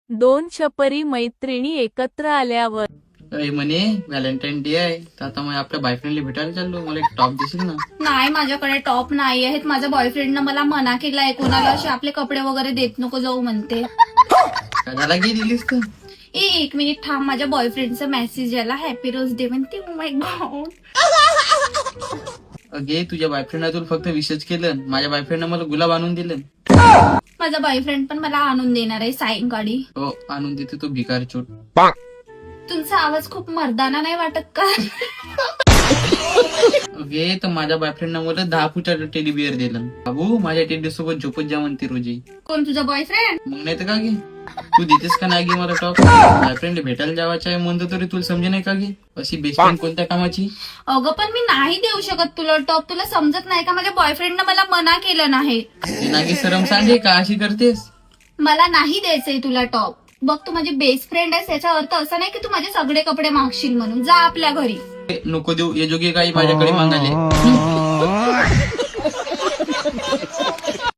दोन छपरी मैत्रिणी एकत्र आल्यावर. म्हणे व्हॅलेंटाईन डे आहे तर आता मग आपल्या बॉयफ्रेंडला भेटायला चाललो, मला एक टॉप देशील ना? नाही, माझ्याकडे टॉप नाही आहेत. माझ्या बॉयफ्रेंडनं मला मना केलाय, कोणाला असे आपले कपडे वगैरे देत नको जाऊ म्हणते. कदाला की दिलीस तर? एक मिनिट थांब, माझ्या बॉयफ्रेंडचा मेसेज आला, हॅपी रोज डे म्हणते. Oh my God. अगे तुझ्या बॉयफ्रेंडने तुला फक्त विशेष केलं, माझ्या बॉयफ्रेंडने मला गुलाब आणून दिलं. माझा बॉयफ्रेंड पण मला आणून देणार आहे सायंकाळी. हो आणून देते तो भिकार चोट. तुमचा आवाज खूप मर्दाना नाही वाटत का? अगे तर माझ्या बॉयफ्रेंडने मला 10 फुटाचं टेडी बिअर दिलं. बाबू माझ्या टेडी सोबत झोपत जा म्हणते रोजी. कोण तुझा बॉयफ्रेंड? मग नाही तर का गे, तू देतेस का नाही गे मला टॉप? बॉयफ्रेंड भेटायला जावायचं आहे म्हणतो तरी तुला समजे नाही का गे? अशी बेस्ट फ्रेंड कोणत्या कामाची? अगं पण मी नाही देऊ शकत तुला टॉप. तुला समजत नाही का? माझ्या बॉयफ्रेंडनं मला मना केलं नाही. नागी सरम सांगे का अशी करतेस? मला नाही द्यायचंय तुला टॉप. बघ, तू माझी बेस्ट फ्रेंड आहेस, याचा अर्थ असा नाही की तू माझे सगळे कपडे मागशील म्हणून. जा आपल्या घरी. नको देऊ, ये जोगे काही माझ्याकडे मागायले.